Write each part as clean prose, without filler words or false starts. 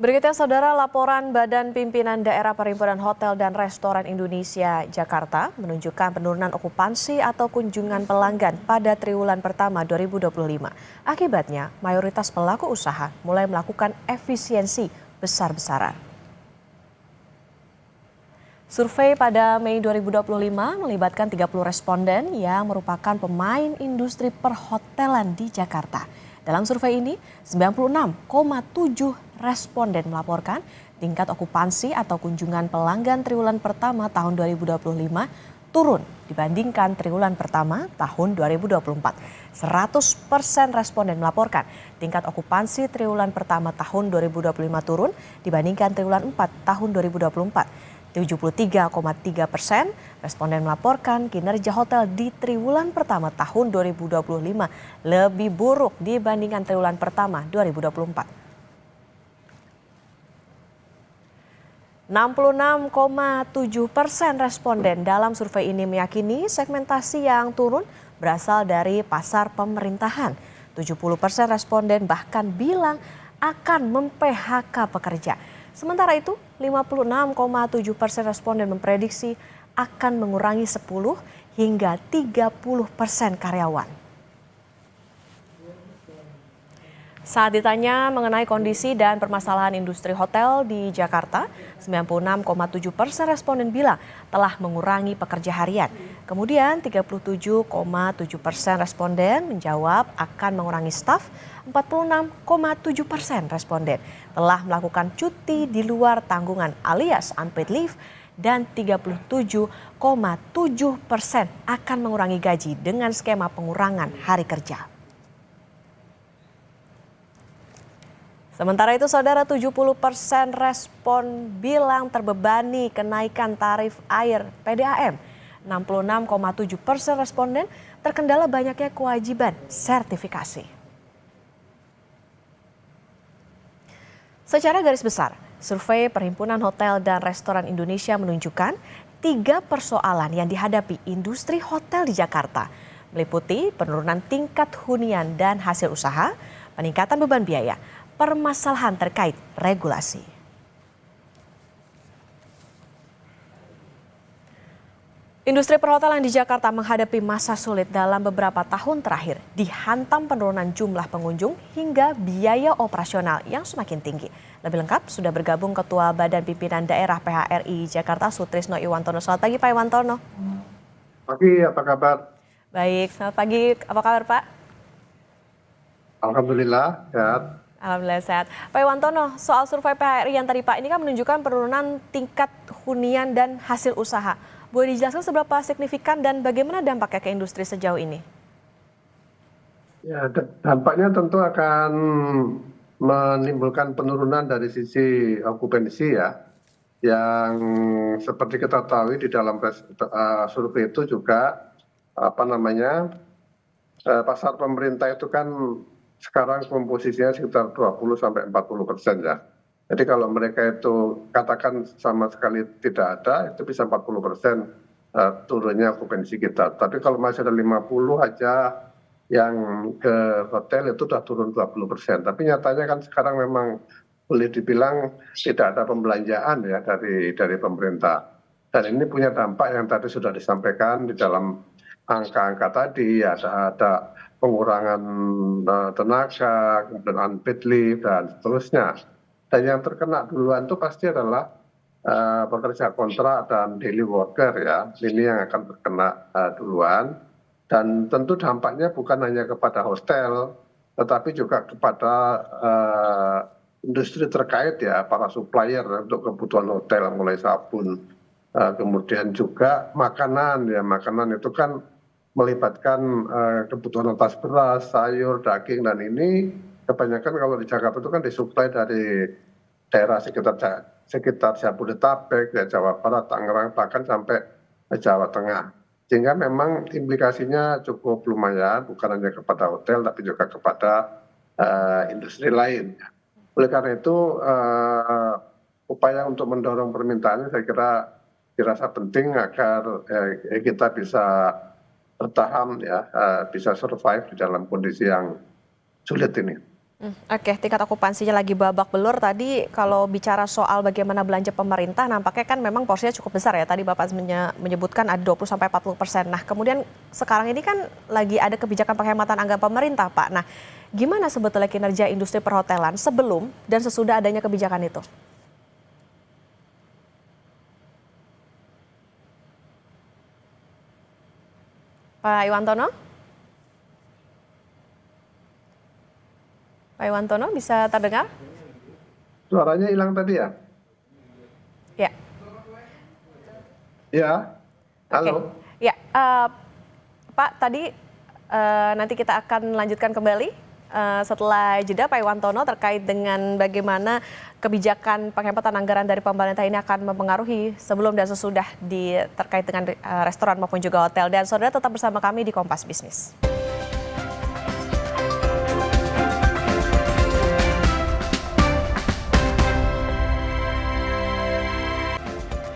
Berikutnya saudara, laporan Badan Pimpinan Daerah Perhimpunan Hotel dan Restoran Indonesia Jakarta menunjukkan penurunan okupansi atau kunjungan pelanggan pada triwulan pertama 2025. Akibatnya, mayoritas pelaku usaha mulai melakukan efisiensi besar-besaran. Survei pada Mei 2025 melibatkan 30 responden yang merupakan pemain industri perhotelan di Jakarta. Dalam survei ini, 96,7 responden melaporkan tingkat okupansi atau kunjungan pelanggan triwulan pertama tahun 2025 turun dibandingkan triwulan pertama tahun 2024. 100% responden melaporkan tingkat okupansi triwulan pertama tahun 2025 turun dibandingkan triwulan 4 tahun 2024. 73,3% responden melaporkan kinerja hotel di triwulan pertama tahun 2025 lebih buruk dibandingkan triwulan pertama 2024. 66,7% responden dalam survei ini meyakini segmentasi yang turun berasal dari pasar pemerintahan. 70% responden bahkan bilang akan mem-PHK pekerja. Sementara itu, 56,7% responden memprediksi akan mengurangi 10 hingga 30% karyawan. Saat ditanya mengenai kondisi dan permasalahan industri hotel di Jakarta, 96,7% responden bilang telah mengurangi pekerja harian. Kemudian 37,7% responden menjawab akan mengurangi staf, 46,7% responden telah melakukan cuti di luar tanggungan alias unpaid leave, dan 37,7% akan mengurangi gaji dengan skema pengurangan hari kerja. Sementara itu, saudara, 70% respon bilang terbebani kenaikan tarif air PDAM. 66,7% responden terkendala banyaknya kewajiban sertifikasi. Secara garis besar, survei Perhimpunan Hotel dan Restoran Indonesia menunjukkan 3 persoalan yang dihadapi industri hotel di Jakarta, meliputi penurunan tingkat hunian dan hasil usaha, peningkatan beban biaya, permasalahan terkait regulasi. Industri perhotelan di Jakarta menghadapi masa sulit dalam beberapa tahun terakhir, dihantam penurunan jumlah pengunjung hingga biaya operasional yang semakin tinggi. Lebih lengkap sudah bergabung Ketua Badan Pimpinan Daerah PHRI Jakarta, Sutrisno Iwantono. Selamat pagi Pak Iwantono. Pagi, apa kabar? Baik, selamat pagi. Apa kabar Pak? Alhamdulillah, sehat. Alhamdulillah sehat. Pak Iwantono, soal survei PHRI yang tadi Pak, ini kan menunjukkan penurunan tingkat hunian dan hasil usaha. Boleh dijelaskan seberapa signifikan dan bagaimana dampaknya ke industri sejauh ini? Ya, dampaknya tentu akan menimbulkan penurunan dari sisi okupansi ya. Yang seperti kita tahu di dalam survei itu juga pasar pemerintah itu kan sekarang komposisinya sekitar 20-40% ya. Jadi kalau mereka itu katakan sama sekali tidak ada, itu bisa 40% turunnya okupansi kita. Tapi kalau masih ada 50 aja yang ke hotel itu sudah turun 20%. Tapi nyatanya kan sekarang memang boleh dibilang tidak ada pembelanjaan ya dari pemerintah. Dan ini punya dampak yang tadi sudah disampaikan di dalam angka-angka tadi, ada pengurangan tenaga, kemudian unpaid leave dan seterusnya. Dan yang terkena duluan itu pasti adalah pekerja kontrak dan daily worker ya. Ini yang akan terkena duluan. Dan tentu dampaknya bukan hanya kepada hostel, tetapi juga kepada industri terkait ya, para supplier untuk kebutuhan hotel, mulai sabun, kemudian juga makanan ya. Makanan itu kan melibatkan kebutuhan atas beras, sayur, daging, dan ini kebanyakan kalau di Jakarta itu kan disuplai dari daerah sekitar Jabodetabek, ya, Jawa Barat, Tangerang, bahkan sampai Jawa Tengah. Sehingga memang implikasinya cukup lumayan, bukan hanya kepada hotel, tapi juga kepada industri lain. Oleh karena itu, upaya untuk mendorong permintaan saya kira dirasa penting agar kita bisa bertahan ya, bisa survive di dalam kondisi yang sulit ini. Oke, tingkat okupansinya lagi babak belur. Tadi kalau bicara soal bagaimana belanja pemerintah, nampaknya kan memang porsinya cukup besar ya. Tadi Bapak menyebutkan ada 20-40%. Nah, kemudian sekarang ini kan lagi ada kebijakan penghematan anggaran pemerintah, Pak. Nah, gimana sebetulnya kinerja industri perhotelan sebelum dan sesudah adanya kebijakan itu? Pak Iwantono? Pak Iwantono bisa terdengar? Suaranya hilang tadi ya? Ya, Ya, oke. halo. Ya, Pak, tadi nanti kita akan lanjutkan kembali setelah jeda Pak Iwantono terkait dengan bagaimana kebijakan penghematan anggaran dari pemerintah ini akan mempengaruhi sebelum dan sesudah terkait dengan restoran maupun juga hotel. Dan saudara tetap bersama kami di Kompas Bisnis.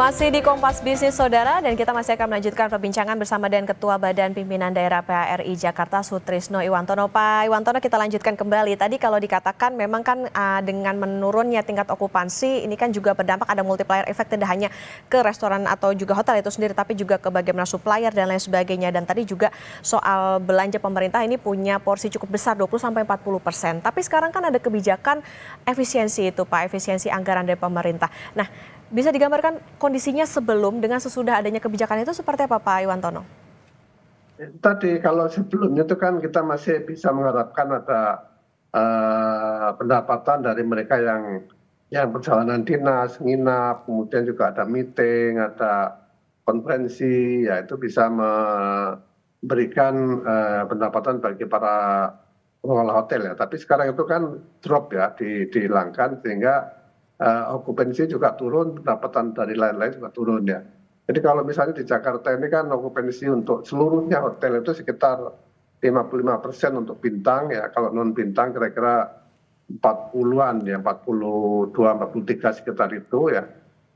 Masih di Kompas Bisnis Saudara, dan kita masih akan melanjutkan perbincangan bersama dengan Ketua Badan Pimpinan Daerah PHRI Jakarta Sutrisno Iwantono. Pak Iwantono, kita lanjutkan kembali. Tadi kalau dikatakan memang kan dengan menurunnya tingkat okupansi ini kan juga berdampak ada multiplier effect tidak hanya ke restoran atau juga hotel itu sendiri, tapi juga ke bagaimana supplier dan lain sebagainya. Dan tadi juga soal belanja pemerintah ini punya porsi cukup besar 20-40%. Tapi sekarang kan ada kebijakan efisiensi itu Pak, efisiensi anggaran dari pemerintah. Nah, bisa digambarkan kondisinya sebelum dengan sesudah adanya kebijakan itu seperti apa Pak Iwantono? Tadi kalau sebelumnya itu kan kita masih bisa mengharapkan ada pendapatan dari mereka yang perjalanan dinas, nginap, kemudian juga ada meeting, ada konferensi, ya itu bisa memberikan pendapatan bagi para pengelola hotel ya. Tapi sekarang itu kan drop ya, dihilangkan sehingga okupansi juga turun, pendapatan dari lain-lain juga turun ya. Jadi kalau misalnya di Jakarta ini kan okupansi untuk seluruhnya hotel itu sekitar 55% untuk bintang ya, kalau non bintang kira-kira 40-an ya, 42, 43 sekitar itu ya.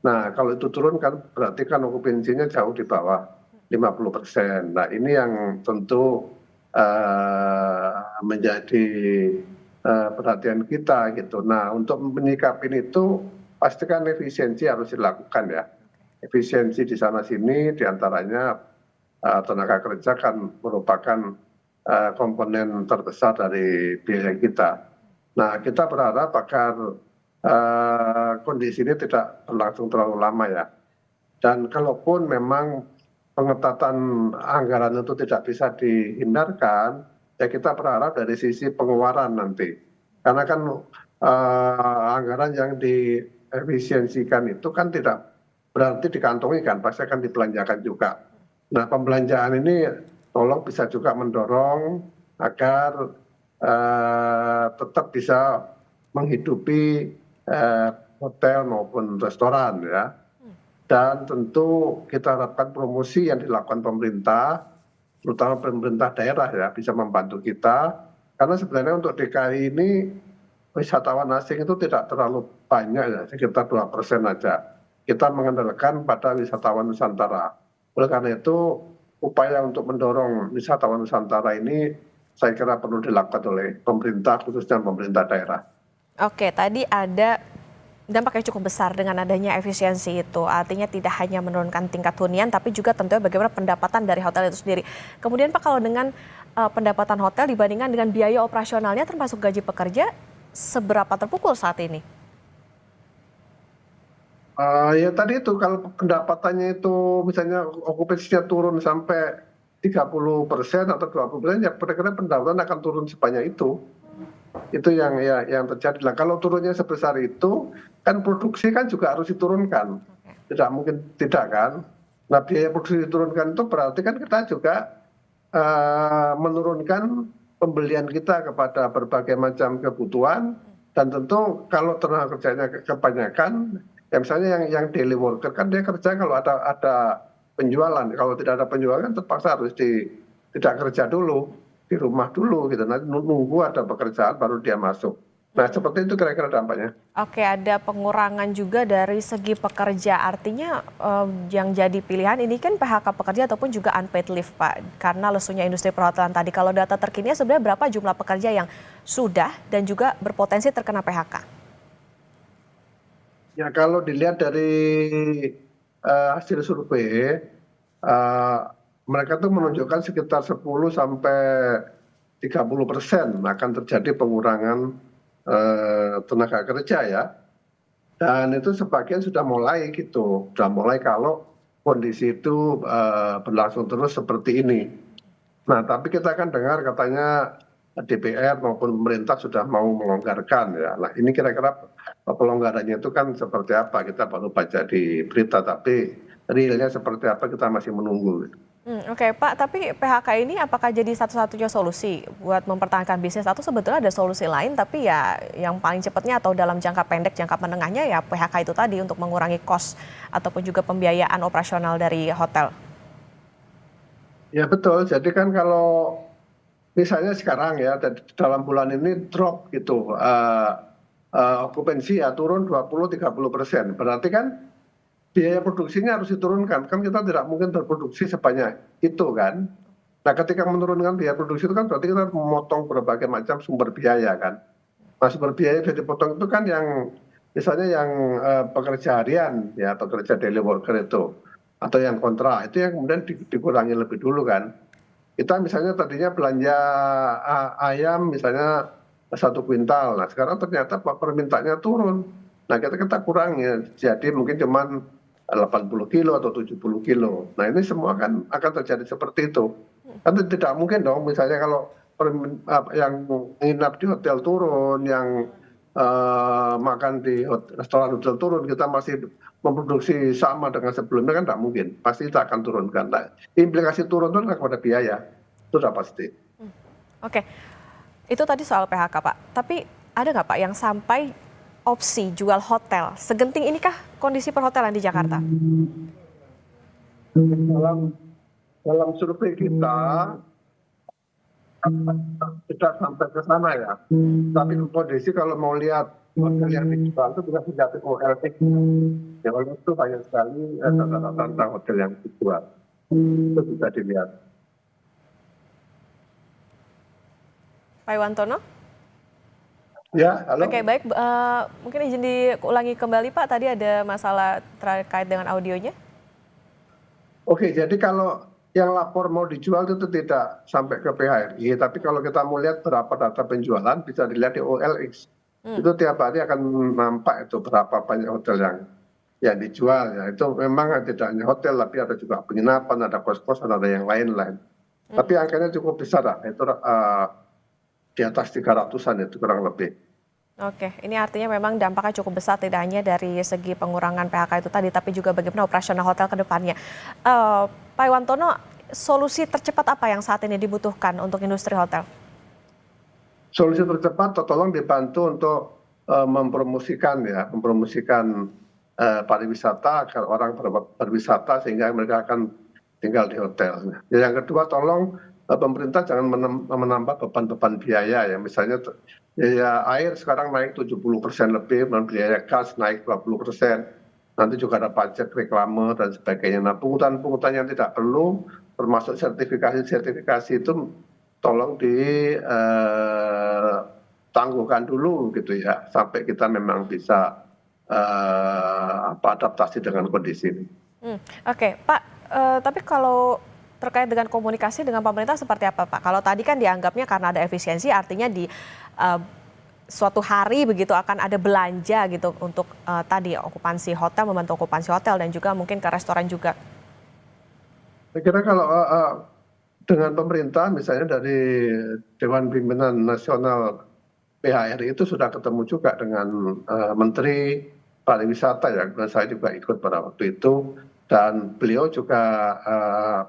Nah kalau itu turun kan berarti kan okupansinya jauh di bawah 50%. Nah ini yang tentu menjadi perhatian kita gitu. Nah untuk menyikapi itu pastikan efisiensi harus dilakukan ya. Efisiensi di sana sini diantaranya tenaga kerja kan merupakan komponen terbesar dari biaya kita. Nah kita berharap agar kondisi ini tidak berlangsung terlalu lama ya. Dan kalaupun memang pengetatan anggaran itu tidak bisa dihindarkan, ya kita berharap dari sisi pengeluaran nanti. Karena kan anggaran yang diefisiensikan itu kan tidak berarti dikantongi kan, pasti akan dibelanjakan juga. Nah pembelanjaan ini tolong bisa juga mendorong agar tetap bisa menghidupi hotel maupun restoran ya. Dan tentu kita harapkan promosi yang dilakukan pemerintah, terutama pemerintah daerah ya, bisa membantu kita. Karena sebenarnya untuk DKI ini wisatawan asing itu tidak terlalu banyak ya, sekitar 2% aja. Kita mengandalkan pada wisatawan Nusantara. Oleh karena itu, upaya untuk mendorong wisatawan Nusantara ini saya kira perlu dilakukan oleh pemerintah, khususnya pemerintah daerah. Oke, tadi ada dampak yang cukup besar dengan adanya efisiensi itu. Artinya tidak hanya menurunkan tingkat hunian, tapi juga tentunya bagaimana pendapatan dari hotel itu sendiri. Kemudian Pak, kalau dengan pendapatan hotel dibandingkan dengan biaya operasionalnya termasuk gaji pekerja, seberapa terpukul saat ini? Ya tadi itu kalau pendapatannya itu misalnya okupansinya turun sampai 30% atau 20%, ya kira-kira pendapatan akan turun sebanyak itu. Itu yang terjadi. Nah, kalau turunnya sebesar itu, kan produksi kan juga harus diturunkan. Tidak mungkin tidak kan. Nah, biaya produksi diturunkan itu berarti kan kita juga menurunkan pembelian kita kepada berbagai macam kebutuhan. Dan tentu kalau tenaga kerjanya kebanyakan, ya misalnya yang daily worker kan dia kerja kalau ada penjualan. Kalau tidak ada penjualan kan terpaksa harus tidak kerja dulu, di rumah dulu gitu. Nanti nunggu ada pekerjaan baru dia masuk. Nah, seperti itu kira-kira dampaknya. Oke, ada pengurangan juga dari segi pekerja. Artinya yang jadi pilihan ini kan PHK pekerja ataupun juga unpaid leave, Pak. Karena lesunya industri perhotelan tadi. Kalau data terkini sebenarnya berapa jumlah pekerja yang sudah dan juga berpotensi terkena PHK? Ya, kalau dilihat dari hasil survei, eh, mereka tuh menunjukkan sekitar 10 sampai 30% akan terjadi pengurangan tenaga kerja ya. Dan itu sebagian sudah mulai gitu, sudah mulai kalau kondisi itu berlangsung terus seperti ini. Nah, tapi kita kan dengar katanya DPR maupun pemerintah sudah mau melonggarkan ya. Nah, ini kira-kira pelonggarannya itu kan seperti apa? Kita baru baca di berita, tapi realnya seperti apa kita masih menunggu. Oke, Pak, tapi PHK ini apakah jadi satu-satunya solusi buat mempertahankan bisnis atau sebetulnya ada solusi lain tapi ya yang paling cepatnya atau dalam jangka pendek, jangka menengahnya ya PHK itu tadi untuk mengurangi cost ataupun juga pembiayaan operasional dari hotel? Ya betul, jadi kan kalau misalnya sekarang ya dalam bulan ini drop gitu, okupansi ya turun 20-30%. Berarti kan biaya produksinya harus diturunkan, kan kita tidak mungkin berproduksi sebanyak itu kan. Nah, ketika menurunkan biaya produksi itu kan berarti kita harus memotong berbagai macam sumber biaya kan. Nah, sumber biaya yang dipotong itu kan yang misalnya yang pekerja harian ya, pekerja daily worker itu atau yang kontrak itu yang kemudian dikurangi lebih dulu kan. Kita misalnya tadinya belanja ayam misalnya 1 kuintal, nah sekarang ternyata permintaannya turun. Nah, kita kurangi jadi mungkin cuman 80 kilo atau 70 kilo. Nah, ini semua kan akan terjadi seperti itu. Kan tidak mungkin dong misalnya kalau yang nginap di hotel turun, yang makan di restoran hotel turun, kita masih memproduksi sama dengan sebelumnya kan tidak mungkin. Pasti kita akan turunkan. Nah, implikasi turun itu kan kepada biaya. Itu sudah pasti. Oke, itu tadi soal PHK, Pak. Tapi ada nggak, Pak, yang sampai opsi jual hotel? Segenting inikah kondisi perhotelan di Jakarta? Dalam survei kita tidak sampai ke sana ya. Tapi kondisi kalau mau lihat hotel yang dijual itu bisa dilihat OLX. Ya, OLX itu banyak sekali tanda-tanda tentang hotel yang dijual. Itu bisa dilihat. Pak Iwantono? Ya, halo. Oke, baik. Mungkin izin diulangi kembali, Pak. Tadi ada masalah terkait dengan audionya. Oke, jadi kalau yang lapor mau dijual itu tidak sampai ke PHRI, tapi kalau kita mau lihat berapa data penjualan bisa dilihat di OLX. Itu tiap hari akan nampak itu berapa banyak hotel yang dijual ya. Itu memang tidak hanya hotel, tapi ada juga penginapan, ada kos-kosan, ada yang lain-lain. Tapi angkanya cukup besar lah, itu di atas 300-an itu kurang lebih. Oke, ini artinya memang dampaknya cukup besar tidak hanya dari segi pengurangan PHK itu tadi, tapi juga bagaimana operasional hotel ke depannya. Pak Iwantono, solusi tercepat apa yang saat ini dibutuhkan untuk industri hotel? Solusi tercepat tolong dibantu untuk mempromosikan pariwisata agar orang berwisata sehingga mereka akan tinggal di hotel. Yang kedua, tolong pemerintah jangan menambah beban-beban biaya ya. Misalnya biaya air sekarang naik 70% lebih, dan biaya gas naik 20%. Nanti juga ada pajak reklame dan sebagainya. Nah, pungutan-pungutan yang tidak perlu, termasuk sertifikasi itu tolong ditangguhkan dulu gitu ya, sampai kita memang bisa adaptasi dengan kondisi ini. Oke, Pak, tapi kalau terkait dengan komunikasi dengan pemerintah seperti apa, Pak? Kalau tadi kan dianggapnya karena ada efisiensi, artinya di suatu hari begitu akan ada belanja gitu untuk tadi okupansi hotel, membantu okupansi hotel dan juga mungkin ke restoran juga. Saya kira kalau dengan pemerintah misalnya dari Dewan Pimpinan Nasional PHRI itu sudah ketemu juga dengan Menteri Pariwisata ya, dan saya juga ikut pada waktu itu, dan beliau juga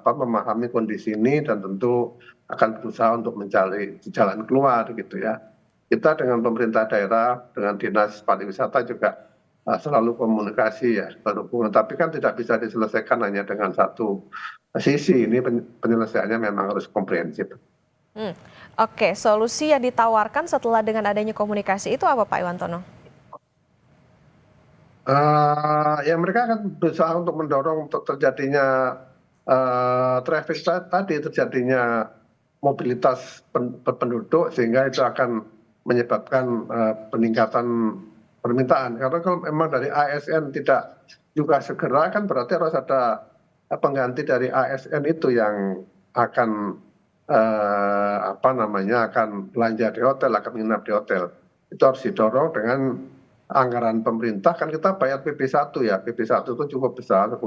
memahami kondisi ini dan tentu akan berusaha untuk mencari jalan keluar gitu ya. Kita dengan pemerintah daerah, dengan dinas pariwisata juga selalu komunikasi ya, berhubungan. Tapi kan tidak bisa diselesaikan hanya dengan satu sisi, ini penyelesaiannya memang harus komprehensif. Hmm. Oke, solusi yang ditawarkan setelah dengan adanya komunikasi itu apa Pak Iwantono? Ya mereka akan berusaha untuk mendorong untuk terjadinya traffic tadi, terjadinya mobilitas penduduk sehingga itu akan menyebabkan peningkatan permintaan. Karena kalau memang dari ASN tidak juga segera kan berarti harus ada pengganti dari ASN itu yang akan apa namanya akan belanja di hotel, akan menginap di hotel. Itu harus didorong dengan anggaran pemerintah. Kan kita bayar PP1 ya, PP1 itu cukup besar 10%.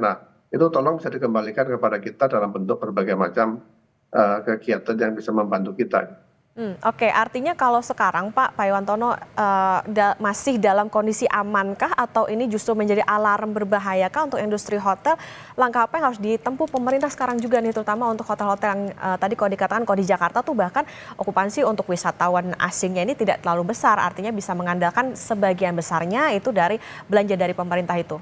Nah itu tolong bisa dikembalikan kepada kita dalam bentuk berbagai macam kegiatan yang bisa membantu kita. Oke, artinya kalau sekarang Pak Iwantono masih dalam kondisi amankah atau ini justru menjadi alarm berbahayakah untuk industri hotel? Langkah apa yang harus ditempuh pemerintah sekarang juga nih, terutama untuk hotel-hotel yang tadi kalau dikatakan kalau di Jakarta tuh bahkan okupansi untuk wisatawan asingnya ini tidak terlalu besar, artinya bisa mengandalkan sebagian besarnya itu dari belanja dari pemerintah itu.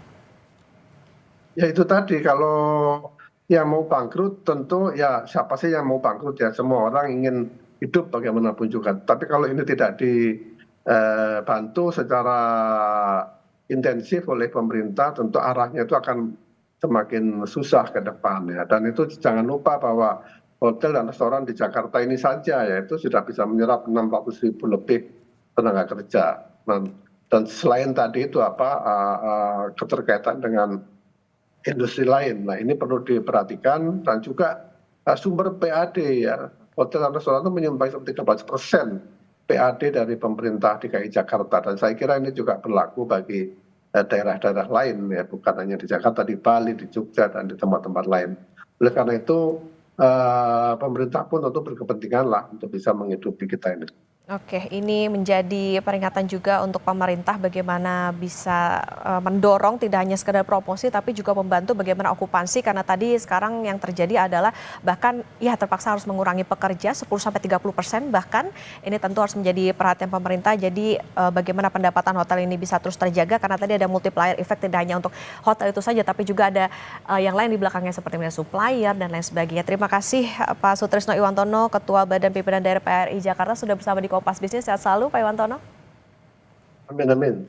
Ya itu tadi, kalau yang mau bangkrut tentu ya siapa sih yang mau bangkrut ya, semua orang ingin hidup bagaimanapun juga. Tapi kalau ini tidak dibantu secara intensif oleh pemerintah, tentu arahnya itu akan semakin susah ke depan ya. Dan itu jangan lupa bahwa hotel dan restoran di Jakarta ini saja ya itu sudah bisa menyerap 600.000 lebih tenaga kerja. Dan selain tadi itu keterkaitan dengan industri lain. Nah ini perlu diperhatikan dan juga sumber PAD ya. Hotel dan restoran itu menyumbang seperti 13% PAD dari pemerintah DKI Jakarta dan saya kira ini juga berlaku bagi daerah-daerah lain ya, bukan hanya di Jakarta, di Bali, di Jogja dan di tempat-tempat lain. Oleh karena itu pemerintah pun tentu berkepentingan lah untuk bisa menghidupi kita ini. Oke, ini menjadi peringatan juga untuk pemerintah bagaimana bisa mendorong tidak hanya sekedar promosi tapi juga membantu bagaimana okupansi karena tadi sekarang yang terjadi adalah bahkan ya terpaksa harus mengurangi pekerja 10-30% bahkan ini tentu harus menjadi perhatian pemerintah. Jadi bagaimana pendapatan hotel ini bisa terus terjaga karena tadi ada multiplier effect tidak hanya untuk hotel itu saja tapi juga ada yang lain di belakangnya seperti supplier dan lain sebagainya. Terima kasih Pak Sutrisno Iwantono, Ketua Badan Pimpinan Daerah PRI Jakarta sudah bersama di Kompas Bisnis. Sehat selalu Pak Iwantono. Amin, amin.